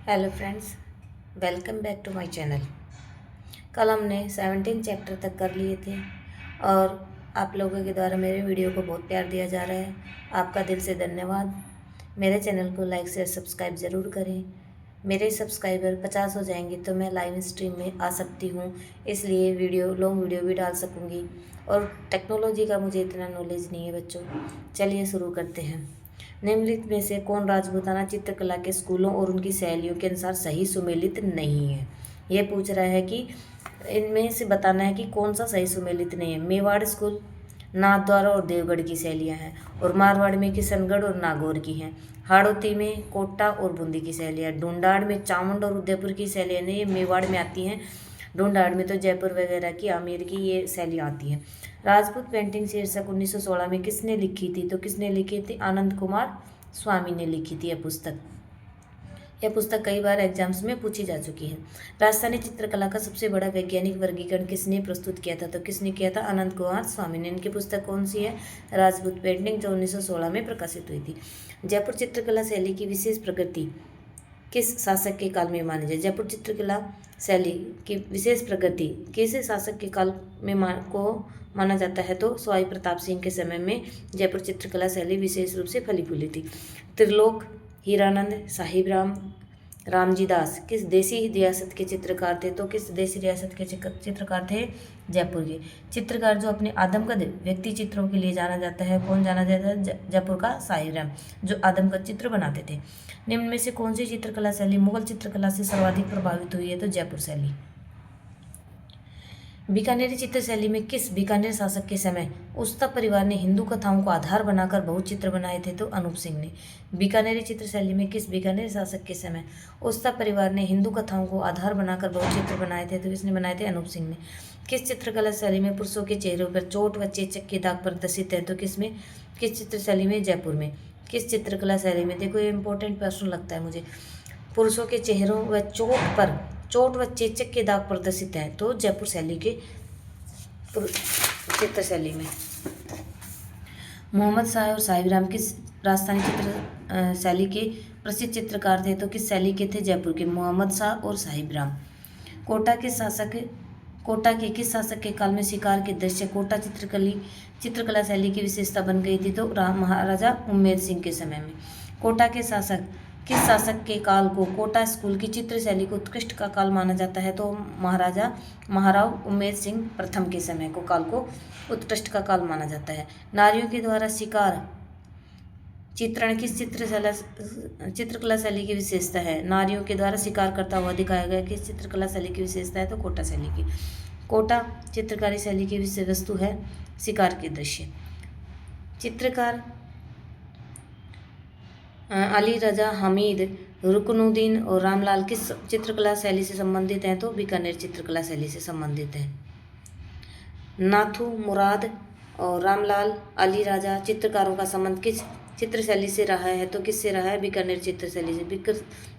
Hello friends, welcome back to my channel. कल हमने 17 chapter तक कर लिए थे और आप लोगों के द्वारा मेरे वीडियो को बहुत प्यार दिया जा रहा है। आपका दिल से धन्यवाद। मेरे चैनल को लाइक शेयर सब्सक्राइब ज़रूर करें। मेरे सब्सक्राइबर 50 हो जाएंगे तो मैं लाइव स्ट्रीम में आ सकती हूँ, इसलिए लॉन्ग वीडियो भी डाल सकूँगी। और टेक्नोलॉजी का मुझे इतना नॉलेज नहीं है बच्चों। चलिए शुरू करते हैं। निम्नलिखित में से कौन राजपूताना चित्रकला के स्कूलों और उनकी शैलियों के अनुसार सही सुमेलित नहीं है। ये पूछ रहा है कि इनमें से बताना है कि कौन सा सही सुमेलित नहीं है। मेवाड़ स्कूल नाथद्वारा और देवगढ़ की शैलियाँ हैं, और मारवाड़ में किशनगढ़ और नागौर की हैं। हाड़ौती में कोटा और बूंदी की शैलियाँ, ढूंढाड़ में चामुंड और उदयपुर की शैलियाँ ये मेवाड़ में आती हैं। ढूंढाड़ में तो जयपुर वगैरह की आमेर की ये शैलियाँ आती हैं। राजपूत पेंटिंग शीर्षक 1916 में किसने लिखी थी? तो किसने लिखी थी? आनंद कुमार स्वामी ने लिखी थी यह पुस्तक कई बार एग्जाम्स में पूछी जा चुकी है। राजस्थानी चित्रकला का सबसे बड़ा वैज्ञानिक वर्गीकरण किसने प्रस्तुत किया था? तो किसने किया था? आनंद कुमार स्वामी ने। इनकी पुस्तक कौन सी है? राजपूत पेंटिंग, जो 1916 में प्रकाशित हुई थी। जयपुर चित्रकला शैली की विशेष प्रगति किस शासक के काल में मानी जाए? जयपुर चित्रकला शैली की विशेष प्रगति किस शासक के काल में माना जाता है? तो सवाई प्रताप सिंह के समय में जयपुर चित्रकला शैली विशेष रूप से फली फूली थी। त्रिलोक, हीरानंद, साहिब राम, रामजी दास किस देसी रियासत के चित्रकार थे? तो किस देसी रियासत के चित्रकार थे? जयपुर के। चित्रकार जो अपने आदमकद व्यक्ति चित्रों के लिए जाना जाता है, कौन जाना जाता है? जयपुर का साहिब राम, जो आदमकद चित्र बनाते थे। निम्न में से कौन सी चित्रकला शैली मुगल चित्रकला से सर्वाधिक प्रभावित हुई है? तो जयपुर शैली। बीकानेरी चित्र शैली में किस बीकानेर शासक के समय उस्ता परिवार ने हिंदू कथाओं को आधार बनाकर बहुत चित्र बनाए थे? तो अनूप सिंह ने। बीकानेरी चित्र शैली में किस बीकानेर शासक के समय उस्ता परिवार ने हिंदू कथाओं को आधार बनाकर बहुत चित्र बनाए थे? तो किसने बनाए थे? अनूप सिंह ने। किस चित्रकला शैली में पुरुषों के चेहरों पर चोट व चेचक के दाग प्रदर्शित है? तो किस चित्र शैली में? जयपुर में। किस चित्रकला शैली में? देखो, ये इंपॉर्टेंट प्रश्न लगता है मुझे। पुरुषों के चेहरों व चोट व चेचक के दाग प्रदर्शित हैं, तो जयपुर शैली के चित्र शैली में। मोहम्मद शाह और साहिब राम किस राजस्थानी चित्र शैली के प्रसिद्ध चित्रकार थे? तो किस शैली के थे? जयपुर के। मोहम्मद शाह और साहिब राम। कोटा के किस शासक के काल में शिकार के दृश्य कोटा चित्रकला शैली की विशेषता बन गई थी? तो महाराजा उम्मेद सिंह के समय में। कोटा के किस शासक के काल को कोटा स्कूल की चित्र शैली को उत्कृष्ट का काल माना जाता है? तो महाराव उम्मेद सिंह प्रथम के समय को काल को उत्कृष्ट का काल माना जाता है। नारियों के द्वारा शिकार चित्रण किस चित्रकला शैली की विशेषता है? नारियों के द्वारा शिकार करता हुआ दिखाया गया किस चित्रकला शैली की विशेषता है? तो कोटा शैली की। कोटा चित्रकारी शैली की विषय वस्तु है शिकार के दृश्य। चित्रकार अली रजा हमीद, रुकनुद्दीन और रामलाल किस चित्रकला शैली से संबंधित हैं? तो बीकानेर चित्रकला शैली से संबंधित हैं। नाथू मुराद और रामलाल, अली राजा चित्रकारों का संबंध किस चित्र शैली से रहा है? तो किससे रहा है? बीकानेर चित्र शैली से।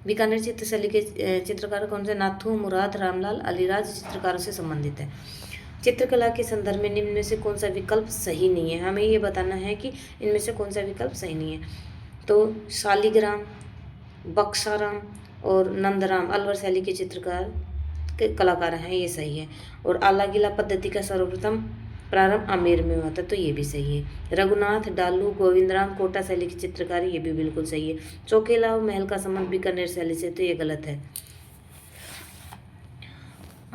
बीकानेर चित्र शैली के चित्रकार कौन से? नाथू मुराद, रामलाल, अलीराज चित्रकारों से संबंधित है। चित्रकला के संदर्भ में निम्न में से कौन सा विकल्प सही नहीं है? हमें ये बताना है कि इनमें से कौन सा विकल्प सही नहीं है। तो शालिग्राम, बक्साराम और नंदराम अलवर शैली के चित्रकार के कलाकार हैं, ये सही है। और आला गीला पद्धति का सर्वप्रथम प्रारंभ आमेर में हुआ था, तो ये भी सही है। रघुनाथ, डालू, गोविंदराम कोटा शैली की चित्रकारी, ये भी बिल्कुल सही है। चौकेला और महल का संबंध बीकानेर शैली से, तो ये गलत है।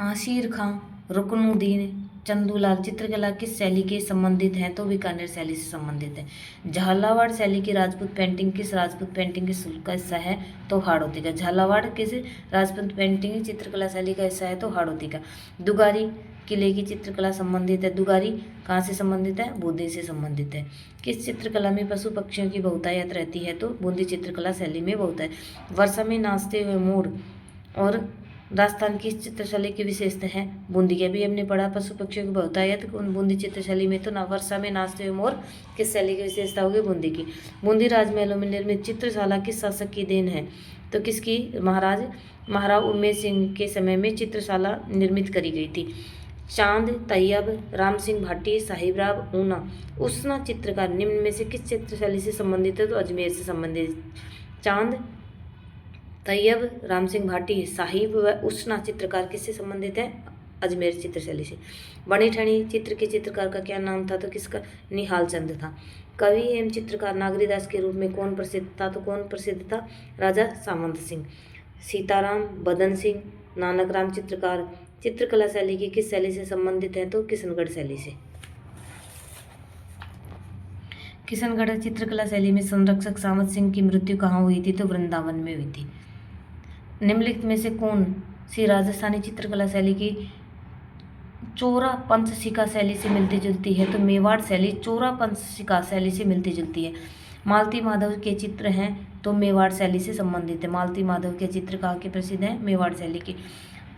आशिर खां, रुकनुद्दीन, चंदूलाल चित्रकला किस शैली के संबंधित हैं? तो बीकानेर शैली से संबंधित है। झालावाड़ शैली की राजपूत पेंटिंग किस राजपूत पेंटिंग के शुल्क का हिस्सा है? तो हाड़ौती का। झालावाड़ किस राजपूत पेंटिंग चित्रकला शैली का हिस्सा है? तो हाड़ौती का। दुगारी किले की चित्रकला संबंधित है। दुगारी कहाँ से संबंधित है? बूंदी से संबंधित है। किस चित्रकला में पशु पक्षियों की बहुतायत रहती है? तो बूंदी चित्रकला शैली में बहुतायत। वर्षा में नाचते हुए मोर और राजस्थान की चित्रशैली की विशेषता है? बूंदी के भी हमने पढ़ा पशु पक्षियों की बहुतायत बूंदी चित्रशैली में। तो वर्षा में नाचते हुए मोर किस शैली की विशेषता होगी? बूंदी की। बूंदी राजमहलों में निर्मित चित्रशाला किस शासक की देन है? तो किसकी? महाराव उम्मेद सिंह के समय में चित्रशाला निर्मित करी गई थी। चांद, तैयब, राम सिंह भाटी, साहिब राव, ऊना उसना चित्रकार निम्न में से किस चित्रशैली से संबंधित है? तो अजमेर से संबंधित। चांद तैयब राम सिंह भाटी साहिब व उष्णा चित्रकार किससे संबंधित है? अजमेर चित्रशैली से। बनी ठनी चित्र के चित्रकार का क्या नाम था? तो किसका? निहाल चंद था। कवि एवं चित्रकार नागरीदास के रूप में कौन प्रसिद्ध था? तो कौन प्रसिद्ध था? राजा सामंत सिंह। सीताराम, बदन सिंह, नानक राम चित्रकार चित्रकला शैली की किस शैली से संबंधित है? तो किशनगढ़ शैली से। किशनगढ़ चित्रकला शैली में संरक्षक सामंत सिंह की मृत्यु कहाँ हुई थी? तो वृंदावन में हुई थी। निम्नलिखित में से कौन सी राजस्थानी चित्रकला शैली की चोरा पंचशिका शैली से मिलती जुलती है? तो मेवाड़ शैली चोरा पंचशिका शैली से मिलती जुलती है। मालती माधव के चित्र हैं तो मेवाड़ शैली से संबंधित है। मालती माधव के चित्र कहाँ के प्रसिद्ध हैं? मेवाड़ शैली के।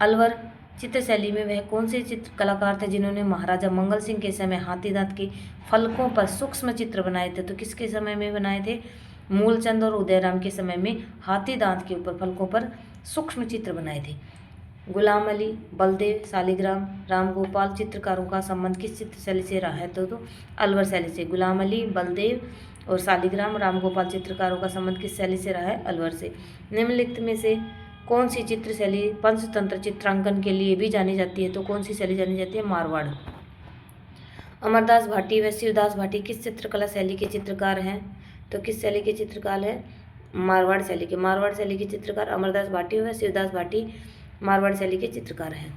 अलवर चित्र शैली में वह कौन से चित्र कलाकार थे जिन्होंने महाराजा मंगल सिंह के समय हाथी दांत के फलकों पर सूक्ष्म चित्र बनाए थे? तो किसके समय में बनाए थे? मूलचंद और उदयराम के समय में हाथी दांत के ऊपर फलकों पर सूक्ष्म चित्र बनाए थे। गुलाम अली, बलदेव, शालिग्राम, रामगोपाल चित्रकारों का संबंध किस चित्र शैली से रहा है? तो अलवर शैली से। गुलाम अली, बलदेव और शालिग्राम, रामगोपाल चित्रकारों का संबंध किस शैली से रहा है? अलवर से। निम्नलिखित में से कौन सी चित्र शैली पंचतंत्र चित्रांकन के लिए भी जानी जाती है? तो कौन सी शैली जानी जाती है? मारवाड़। अमरदास भाटी व शिवदास भाटी किस चित्रकला शैली के चित्रकार हैं? तो किस शैली के चित्रकार है? मारवाड़ शैली के। मारवाड़ शैली के चित्रकार अमरदास भाटी व शिवदास भाटी मारवाड़ शैली के चित्रकार हैं।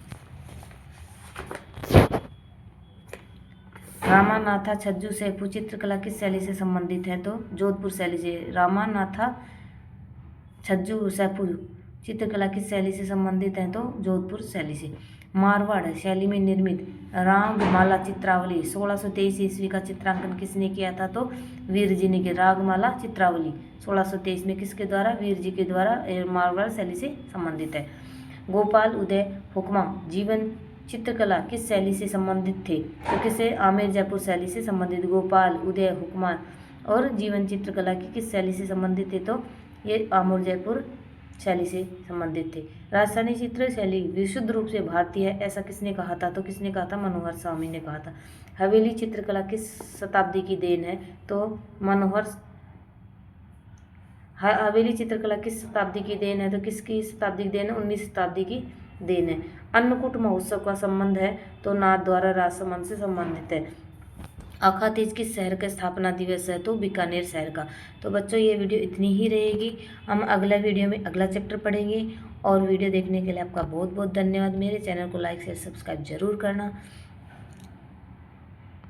रामानाथा छज्जू सैफू चित्रकला किस शैली से संबंधित है? तो जोधपुर शैली से। रामानाथा छज्जू सैफू चित्रकला किस शैली से संबंधित है? तो जोधपुर शैली से। मारवाड़ शैली में निर्मित रागमाला चित्रावली 1623 ईस्वी का चित्रांकन किसने किया था? तो वीर जी ने। रागमाला चित्रावली 1623 में किसके द्वारा? वीर जी के द्वारा। मारवाड़ शैली से संबंधित है। गोपाल उदय हुक्मा जीवन चित्रकला किस शैली से संबंधित थे? तो किसे? आमेर जयपुर शैली से संबंधित। गोपाल उदय हुक्मा और जीवन चित्रकला की किस शैली से संबंधित थे? तो ये आमेर जयपुर शैली से संबंधित थे। राजस्थानी चित्र शैली विशुद्ध रूप से भारतीय है ऐसा किसने कहा था? तो किसने कहा था? मनोहर स्वामी ने कहा था। हवेली चित्रकला किस शताब्दी की देन है? तो हवेली चित्रकला किस शताब्दी की देन है? तो किसकी शताब्दी की देन है? 19वीं शताब्दी की देन है। अन्नकूट महोत्सव का संबंध है तो नाथ द्वारा राजसमंद से संबंधित है। अखातीज किस शहर का स्थापना दिवस है? तो बीकानेर शहर का। तो बच्चों ये वीडियो इतनी ही रहेगी। हम अगला वीडियो में अगला चैप्टर पढ़ेंगे और वीडियो देखने के लिए आपका बहुत बहुत धन्यवाद। मेरे चैनल को लाइक शेयर सब्सक्राइब जरूर करना।